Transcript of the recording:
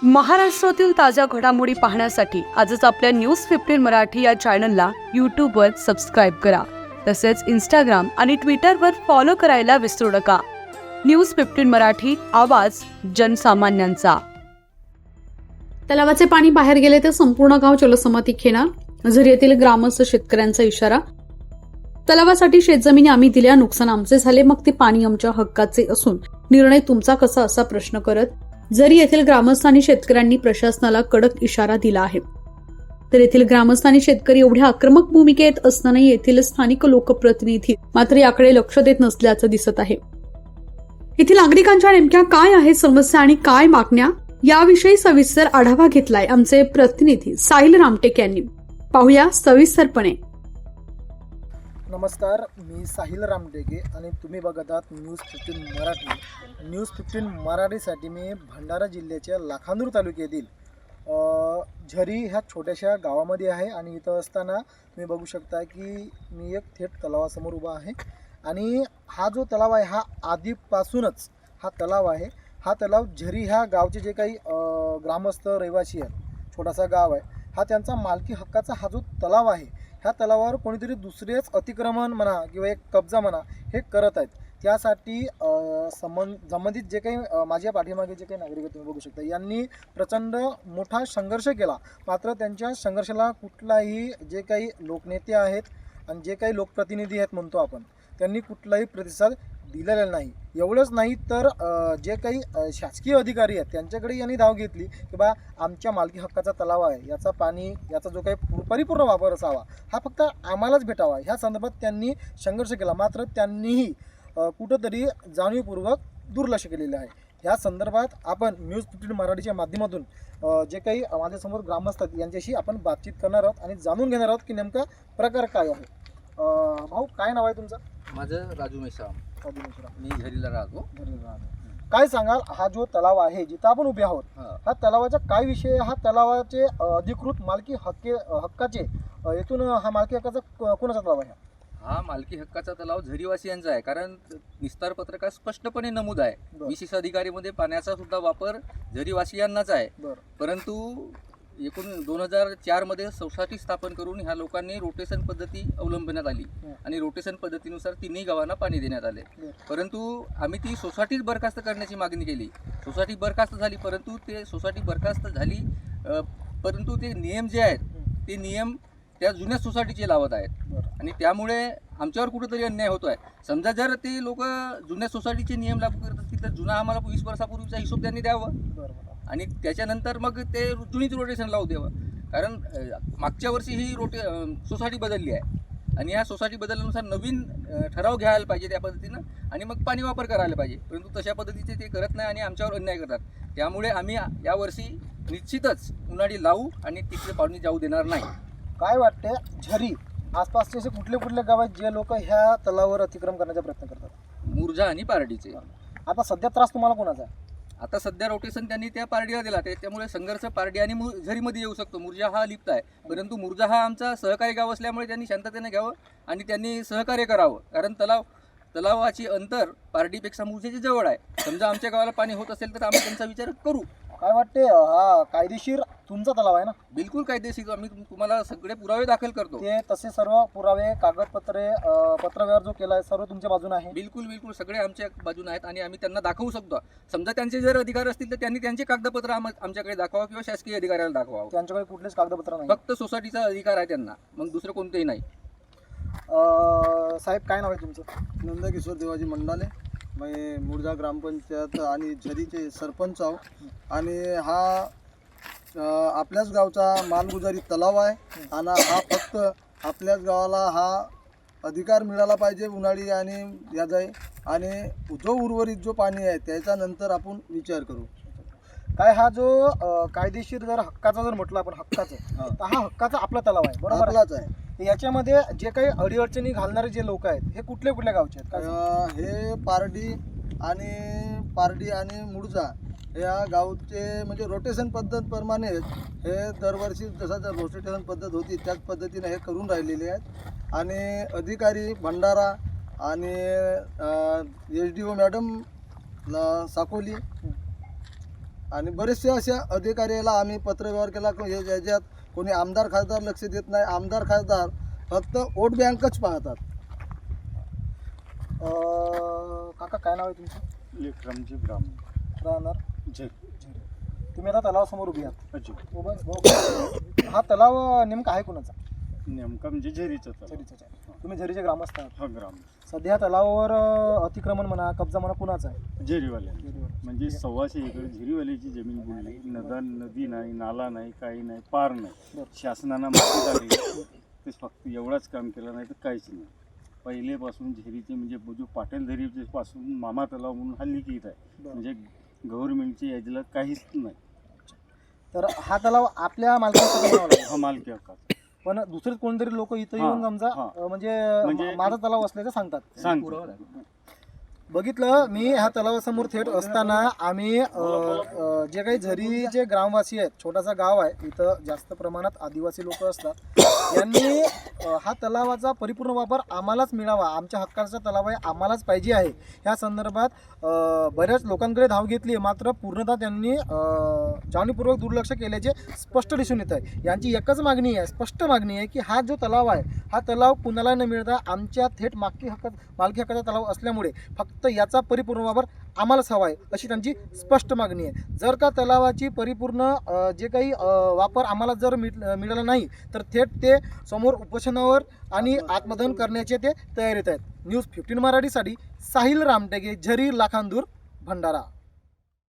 महाराष्ट्रातील ताज्या घडामोडी पाहण्यासाठी आजच आपल्या न्यूज 15 मराठी या चॅनलला यूट्यूबवर सबस्क्राईब करा. तसेच इंस्टाग्राम आणि ट्विटरवर फॉलो करायला विसरू नका. न्यूज 15 मराठी, आवाज जनसामान्यांचा. तलावाचे पाणी बाहेर गेले तर संपूर्ण गाव जलसमाधी घेणार, झरी येथील ग्रामस्थ शेतकऱ्यांचा इशारा. तलावासाठी शेतजमिनी आम्ही दिल्या, नुकसान आमचे झाले, मग ते पाणी आमच्या हक्काचे असून निर्णय तुमचा कसा, असा प्रश्न करत झरी येथील ग्रामस्थ आणि शेतकऱ्यांनी प्रशासनाला कडक इशारा दिला आहे. तर येथील ग्रामस्थ आणि शेतकरी एवढ्या आक्रमक भूमिकेत असतानाही येथील स्थानिक लोकप्रतिनिधी मात्र याकडे लक्ष देत नसल्याचं दिसत आहे. येथील नागरिकांच्या नेमक्या काय आहेत समस्या आणि काय मागण्या, याविषयी सविस्तर आढावा घेतलाय आमचे प्रतिनिधी साहिल रामटेक यांनी. पाहूया सविस्तरपणे. नमस्कार, मी साहिल रामटेके आणि तुम्ही बघत आहात न्यूज 15 मराठी. न्यूज 15 मराठीसाठी मी भंडारा जिल्ह्याच्या लाखांदूर तालुक्यातील झरी ह्या छोट्याशा गावामध्ये आहे आणि इथं असताना तुम्ही बघू शकता की मी एक थेट तलावासमोर उभा आहे. आणि हा जो तलाव आहे हा आधीपासूनच हा तलाव आहे. हा तलाव झरी ह्या गावचे जे काही ग्रामस्थ रहिवासी आहेत, छोटासा गाव आहे, हा त्यांचा मालकी हक्काचा हा जो तलाव आहे, ह्या तलावावर कोणीतरी दुसरेच अतिक्रमण म्हणा किंवा एक कब्जा म्हणा हे करत आहेत. त्यासाठी संबंधित जे काही माझ्या पाठीमागे जे काही नागरिक तुम्ही बघू शकता, यांनी प्रचंड मोठा संघर्ष केला. मात्र त्यांच्या संघर्षाला कुठलाही जे काही लोकनेते आहेत आणि जे काही लोकप्रतिनिधी आहेत म्हणतो आपण, त्यांनी कुठलाही प्रतिसाद दिलेला नाही. एवढंच नाही तर जे काही शासकीय अधिकारी आहेत त्यांच्याकडे यांनी धाव घेतली की बा आमच्या मालकी हक्काचा तलाव आहे, याचा पाणी याचा जो काही परिपूर्ण वापर असावा हा फक्त आम्हालाच भेटावा, ह्या संदर्भात त्यांनी संघर्ष केला. मात्र त्यांनीही कुठंतरी जाणीवपूर्वक दुर्लक्ष केलेलं आहे. ह्या संदर्भात आपण न्यूज 15 मराठीच्या माध्यमातून जे काही माझ्यासमोर ग्रामस्थ आहेत यांच्याशी आपण बातचीत करणार आहोत आणि जाणून घेणार आहोत की नेमका प्रकार काय आहे. भाऊ, काय नाव आहे तुमचं? माझं राजू मेश्राम. मी झरीला राहतो. काय सांगाल, हा जो तलाव आहे जिथं आपण उभे आहोत, हा तलावाचा काय विषय? हा तलावाचे अधिकृत मालकी हक्काचे येथून हा मालकी हक्काचा कोणाचा तलाव आहे? हा मालकी हक्काचा तलाव झरीवासियांचा आहे, कारण विस्तार पत्रकात स्पष्टपणे नमूद आहे. विशेष अधिकारीमध्ये पाण्याचा सुद्धा वापर झरीवासियांनाच आहे. परंतु एकूण 2004 मध्ये सोसायटी स्थापन करून ह्या लोकांनी रोटेशन पद्धती अवलंबण्यात आली आणि रोटेशन पद्धतीनुसार तिन्ही गावांना पाणी देण्यात आले. परंतु आम्ही ती सोसायटीच बरखास्त करण्याची मागणी केली. सोसायटी बरखास्त झाली, परंतु ते सोसायटी बरखास्त झाली, परंतु ते नियम जे आहेत ते नियम त्या जुन्या सोसायटीचे लावत आहेत आणि त्यामुळे आमच्यावर कुठेतरी अन्याय होतो आहे. समजा जर ते लोक जुन्या सोसायटीचे नियम लागू करत असतील तर जुना आम्हाला 20 वर्षापूर्वीचा हिशोब त्यांनी द्यावा आणि त्याच्यानंतर मग ते जुनीच रोटेशन लावू द्यावं. कारण मागच्या वर्षी ही सोसायटी बदलली आहे आणि या सोसायटी बदलल्यानुसार नवीन ठराव घ्यायला पाहिजे त्या पद्धतीनं आणि मग पाणी वापर करायला पाहिजे. परंतु तशा पद्धतीचे ते करत नाही आणि आमच्यावर अन्याय करतात. त्यामुळे आम्ही यावर्षी निश्चितच उन्हाळी लावू आणि तिकडे पाणी जाऊ देणार नाही. काय वाटते, झरी आसपासचे असे कुठले कुठले गाव आहेत जे लोक ह्या तलावावर अतिक्रमण करण्याचा प्रयत्न करतात? मुर्जा आणि पारडीचे. आता सध्या त्रास तुम्हाला कोणाचा आहे? आता सध्या रोटेशन त्यांनी त्या पारडीला दिला, त्यामुळे संघर्ष पारडी आणि झरीमध्ये येऊ शकतो. मुर्जा हा लिप्त आहे, परंतु मुर्जा हा आमचा सहकारी गाव असल्यामुळे त्यांनी शांततेने घ्यावं आणि त्यांनी सहकार्य करावं. कारण तलावाची अंतर पारडीपेक्षा मुर्जाची जवळ आहे. समजा आमच्या गावाला पाणी होत असेल तर आम्ही त्यांचा विचार करू. काय वाटते, हा कायदेशीर तुमचा तलाव आहे ना? बिलकुल कायदेशीर. आम्ही तुम्हाला सगळे पुरावे दाखल करतो. ते तसे सर्व पुरावे, कागदपत्रे, पत्रव्यवहार जो केला आहे सर्व तुमच्या बाजूने आहे? बिलकुल बिलकुल सगळे आमच्या बाजूने आहेत आणि आम्ही त्यांना दाखवू शकतो. समजा त्यांचे जर अधिकार असतील तर त्यांनी त्यांचे कागदपत्र आमच्याकडे दाखवा किंवा शासकीय अधिकाऱ्याला दाखवा. त्यांच्याकडे कुठलेच कागदपत्र नाही, फक्त सोसायटीचा अधिकार आहे त्यांना, मग दुसरं कोणतंही नाही. साहेब, काय नाव आहे तुमचं? नंदकिशोर देवाजी मंडाले. मी मुर्जा ग्रामपंचायत आणि झरीचे सरपंच आहो आणि हा आपल्याच गावचा मालगुजारी तलाव आहे आणि हा फक्त आपल्याच गावाला हा अधिकार मिळाला पाहिजे उन्हाळी आणि याचाही, आणि जो उर्वरित जो पाणी आहे त्याच्यानंतर आपण विचार करू. काय हा जो कायदेशीर जर हक्काचा जर म्हटलं आपण हक्काचं, तर हा हक्काचा आपला तलाव आहे, बरोबर? आपलाच आहे. याच्यामध्ये जे काही अडीअडचणी घालणारे जे लोक आहेत हे कुठल्या कुठल्या गावचे आहेत? हे पारडी आणि मुर्जा या गावचे म्हणजे रोटेशन पद्धतप्रमाणे हे दरवर्षी जसं रोटेशन पद्धत होती त्याच पद्धतीने हे करून राहिलेले आहेत. आणि अधिकारी भंडारा आणि SDO मॅडम साकोली आणि बरेचसे अशा अधिकाऱ्याला आम्ही पत्रव्यवहार केला याच्यात कोणी आमदार खासदार लक्ष देत नाही. आमदार खासदार फक्त वोट बँकच पाहतात. काका काय नाव आहे तुमचं? लेकरामजी ग्राम राहणार झरी तुम्ही आता तलावासमोर उभी आहात. अजून हा तलाव नेमका आहे कोणाचा? नेमका म्हणजे झरीचं तलाव. झरीचाच आहे. तुम्ही झरीचे ग्रामस्थ आहात. हा ग्राम सध्या तलावावर अतिक्रमण म्हणा कब्जा म्हणा कुणाचा आहे? झरीवाल्या म्हणजे 125 एकर झरीवाल्याची जमीन बुडली. नदी नाही, नाला नाही, काही नाही, पार नाही. शासनानं माहिती झाली ते फक्त एवढाच काम केलं नाही तर काहीच नाही. पहिलेपासून झरीचे म्हणजे जो पाटील झरीचे पासून मामा तलाव म्हणून हा लिखित आहे. म्हणजे गव्हर्नमेंटच्या यादीला काहीच नाही. तर हा तलाव आपल्या मालकाचा हा मालकी हक्काचा. पण दुसरे कोणतरी लोक इथं हा, येऊन समजा हा. म्हणजे माझा तलाव असल्याचं सांगतात. सांगतो बघितलं मी ह्या तलावासमोर थेट असताना आम्ही जे काही झरीचे ग्रामवासी आहेत, छोटासा गाव आहे इथं, जास्त प्रमाणात आदिवासी लोक असतात. यांनी हा तलावाचा परिपूर्ण वापर आम्हालाच मिळावा, आमच्या हक्काचा तलाव आहे, आम्हालाच पाहिजे आहे, ह्या संदर्भात बऱ्याच लोकांकडे धाव घेतली. मात्र पूर्णतः त्यांनी जाणीवपूर्वक दुर्लक्ष केल्याचे स्पष्ट दिसून येत आहे. यांची एकच मागणी आहे, स्पष्ट मागणी आहे की हा जो तलाव आहे हा तलाव कुणाला न मिळता आमच्या थेट मालकी हक्काचा तलाव असल्यामुळे फक्त याचा परिपूर्ण वापर आम्हालाच हवा आहे, अशी त्यांची स्पष्ट मागणी आहे. जर का तलावाची परिपूर्ण जे काही वापर आम्हाला जर मिळाला नाही तर थेट ते समोर उपोषणावर आणि आत्मदहन करण्याचे ते तयारीत आहेत. न्यूज 15 मराठीसाठी साहिल रामटेके, झरी, लाखांदूर, भंडारा.